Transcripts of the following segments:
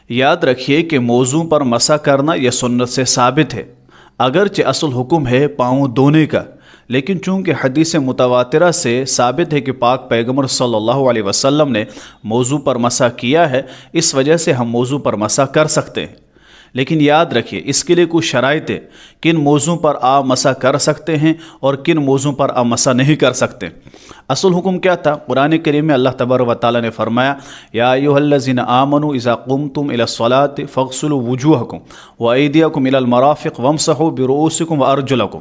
یاد رکھیے کہ موضوع پر مسح کرنا یہ سنت سے ثابت ہے، اگرچہ اصل حکم ہے پاؤں دھونے کا، لیکن چونکہ حدیث متواترہ سے ثابت ہے کہ پاک پیغمبر صلی اللہ علیہ وسلم نے موضوع پر مسح کیا ہے، اس وجہ سے ہم موضوع پر مسح کر سکتے ہیں۔ لیکن یاد رکھیے اس کے لیے کچھ شرائط ہے، کن موضوع پر آپ مسح کر سکتے ہیں اور کن موضوع پر آپ مسح نہیں کر سکتے۔ اصل حکم کیا تھا؟ قرآن کریم میں اللہ تبارک و تعالیٰ نے فرمایا یا ایھا الذین آمنوا اذا قمتم الی الصلاۃ فاغسلوا وجوہکم وایدیکم الی المرافق وامسحوا برؤوسکم وارجلکم،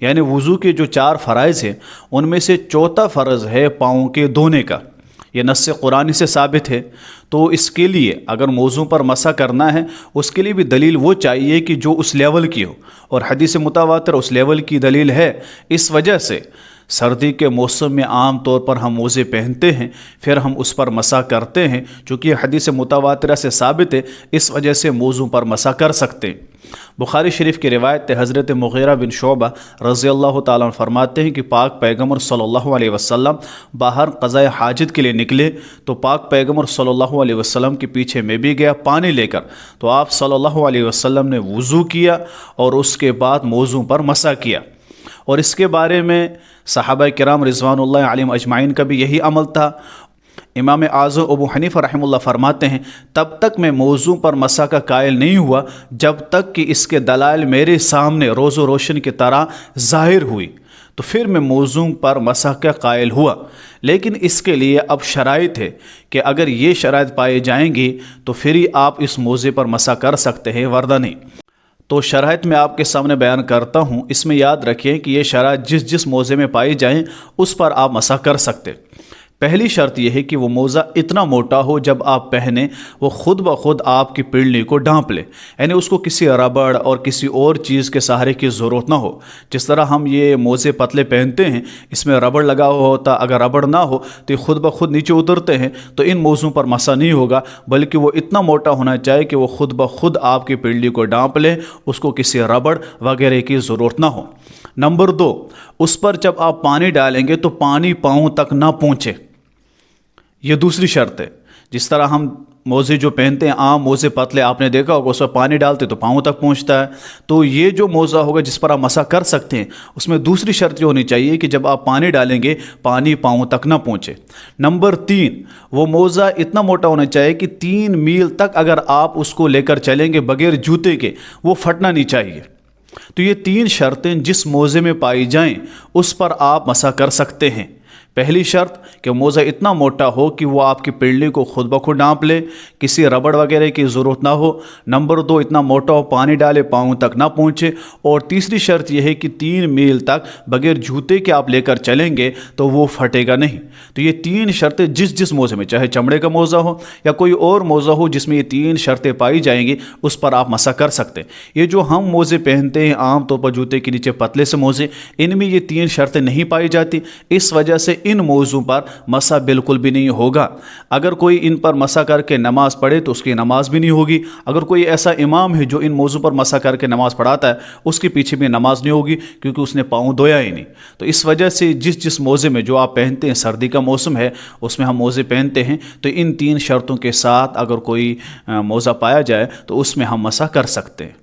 یعنی وضو کے جو 4 فرائض ہیں ان میں سے چوتھا فرض ہے پاؤں کے دھونے کا، یہ نص قرآن سے ثابت ہے۔ تو اس کے لیے اگر موضوع پر مسح کرنا ہے اس کے لیے بھی دلیل وہ چاہیے کہ جو اس لیول کی ہو، اور حدیث متواتر اس لیول کی دلیل ہے۔ اس وجہ سے سردی کے موسم میں عام طور پر ہم موزے پہنتے ہیں، پھر ہم اس پر مسح کرتے ہیں، چونکہ حدیث متواترہ سے ثابت ہے، اس وجہ سے موضوع پر مسح کر سکتے ہیں۔ بخاری شریف کی روایت حضرت مغیرہ بن شعبہ رضی اللہ تعالیٰ عنہ فرماتے ہیں کہ پاک پیغمبر صلی اللہ علیہ وسلم باہر قضاء حاجت کے لیے نکلے تو پاک پیغمبر صلی اللہ علیہ وسلم کے پیچھے میں بھی گیا پانی لے کر، تو آپ صلی اللہ علیہ وسلم نے وضو کیا اور اس کے بعد موضوع پر مسح کیا، اور اس کے بارے میں صحابہ کرام رضوان اللہ علیہم اجمعین کا بھی یہی عمل تھا۔ امام اعظم ابو حنیفہ رحمہ اللہ فرماتے ہیں تب تک میں موضوع پر مسح کا قائل نہیں ہوا جب تک کہ اس کے دلائل میرے سامنے روز و روشن کی طرح ظاہر ہوئی، تو پھر میں موضوع پر مسح کا قائل ہوا۔ لیکن اس کے لیے اب شرائط ہے کہ اگر یہ شرائط پائے جائیں گی تو پھر ہی آپ اس موضوع پر مسح کر سکتے ہیں، ورنہ نہیں۔ تو شرائط میں آپ کے سامنے بیان کرتا ہوں، اس میں یاد رکھیں کہ یہ شرائط جس موضع میں پائی جائیں اس پر آپ مسح کر سکتے۔ پہلی شرط یہ ہے کہ وہ موزہ اتنا موٹا ہو جب آپ پہنیں وہ خود بخود آپ کی پنڈلی کو ڈھانپ لے، یعنی اس کو کسی ربڑ اور کسی اور چیز کے سہارے کی ضرورت نہ ہو۔ جس طرح ہم یہ موزے پتلے پہنتے ہیں اس میں ربڑ لگا ہوا ہوتا، اگر ربڑ نہ ہو تو یہ خود بخود نیچے اترتے ہیں، تو ان موزوں پر مسح نہیں ہوگا، بلکہ وہ اتنا موٹا ہونا چاہیے کہ وہ خود بخود آپ کی پنڈلی کو ڈھانپ لے، اس کو کسی ربڑ وغیرہ کی ضرورت نہ ہو۔ نمبر 2، اس پر جب آپ پانی ڈالیں گے تو پانی پاؤں تک نہ پہنچے، یہ دوسری شرط ہے۔ جس طرح ہم موزے جو پہنتے ہیں عام موزے پتلے، آپ نے دیکھا ہوگا اس پر پانی ڈالتے تو پاؤں تک پہنچتا ہے، تو یہ جو موزہ ہوگا جس پر آپ مسح کر سکتے ہیں اس میں دوسری شرط یہ ہونی چاہیے کہ جب آپ پانی ڈالیں گے پانی پاؤں تک نہ پہنچے۔ نمبر 3، وہ موزہ اتنا موٹا ہونا چاہیے کہ 3 میل تک اگر آپ اس کو لے کر چلیں گے بغیر جوتے کے وہ پھٹنا نہیں چاہیے۔ تو یہ 3 شرطیں جس موزے میں پائی جائیں اس پر آپ مسح کر سکتے ہیں۔ پہلی شرط کہ موزہ اتنا موٹا ہو کہ وہ آپ کی پنڈلی کو خود بخود ڈھانپ لے، کسی ربڑ وغیرہ کی ضرورت نہ ہو۔ نمبر 2، اتنا موٹا ہو پانی ڈالے پاؤں تک نہ پہنچے، اور تیسری شرط یہ ہے کہ 3 میل تک بغیر جوتے کے آپ لے کر چلیں گے تو وہ پھٹے گا نہیں۔ تو یہ 3 شرطیں جس موزے میں، چاہے چمڑے کا موزہ ہو یا کوئی اور موزہ ہو جس میں یہ 3 شرطیں پائی جائیں گی، اس پر آپ مسح کر سکتے ہیں۔ یہ جو ہم موزے پہنتے ہیں عام طور پر جوتے کے نیچے پتلے سے موزے، ان میں یہ 3 شرطیں نہیں پائی جاتی، اس وجہ سے ان موضوع پر مسح بالکل بھی نہیں ہوگا۔ اگر کوئی ان پر مسح کر کے نماز پڑھے تو اس کی نماز بھی نہیں ہوگی۔ اگر کوئی ایسا امام ہے جو ان موضوع پر مسح کر کے نماز پڑھاتا ہے اس کے پیچھے بھی نماز نہیں ہوگی، کیونکہ اس نے پاؤں دھویا ہی نہیں۔ تو اس وجہ سے جس موزے میں جو آپ پہنتے ہیں، سردی کا موسم ہے اس میں ہم موزے پہنتے ہیں، تو ان 3 شرطوں کے ساتھ اگر کوئی موزہ پایا جائے تو اس میں ہم مسح کر سکتے ہیں۔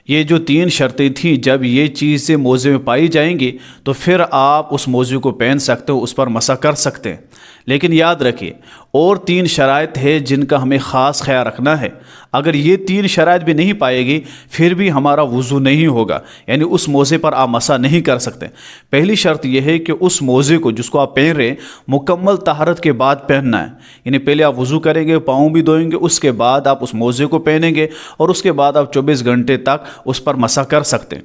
یہ جو 3 شرطیں تھیں، جب یہ چیزیں موزے میں پائی جائیں گی تو پھر آپ اس موزے کو پہن سکتے ہو، اس پر مسح کر سکتے ہیں۔ لیکن یاد رکھیے اور 3 شرائط ہے جن کا ہمیں خاص خیال رکھنا ہے۔ اگر یہ 3 شرائط بھی نہیں پائے گی پھر بھی ہمارا وضو نہیں ہوگا، یعنی اس موزے پر آپ مسح نہیں کر سکتے۔ پہلی شرط یہ ہے کہ اس موزے کو جس کو آپ پہن رہے ہیں مکمل طہارت کے بعد پہننا ہے، یعنی پہلے آپ وضو کریں گے، پاؤں بھی دھوئیں گے، اس کے بعد آپ اس موزے کو پہنیں گے، اور اس کے بعد آپ 24 گھنٹے تک اس پر مسح کر سکتے ہیں،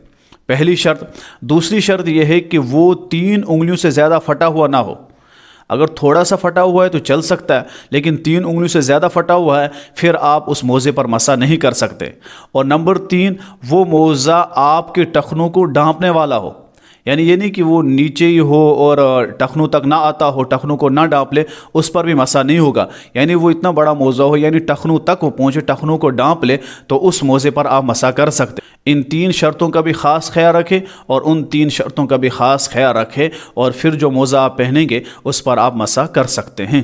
پہلی شرط۔ دوسری شرط یہ ہے کہ وہ 3 انگلیوں سے زیادہ پھٹا ہوا نہ ہو۔ اگر تھوڑا سا پھٹا ہوا ہے تو چل سکتا ہے، لیکن 3 انگلیوں سے زیادہ پھٹا ہوا ہے پھر آپ اس موزے پر مسح نہیں کر سکتے۔ اور نمبر 3، وہ موزہ آپ کے ٹخنوں کو ڈھانپنے والا ہو، یعنی یہ نہیں کہ وہ نیچے ہی ہو اور ٹخنوں تک نہ آتا ہو، ٹخنوں کو نہ ڈانپ لے، اس پر بھی مسح نہیں ہوگا۔ یعنی وہ اتنا بڑا موزہ ہو، یعنی ٹخنوں تک وہ پہنچے، ٹخنوں کو ڈانپ لے، تو اس موزے پر آپ مسح کر سکتے۔ ان 3 شرطوں کا بھی خاص خیال رکھیں اور ان 3 شرطوں کا بھی خاص خیال رکھیں، اور پھر جو موزہ آپ پہنیں گے اس پر آپ مسح کر سکتے ہیں۔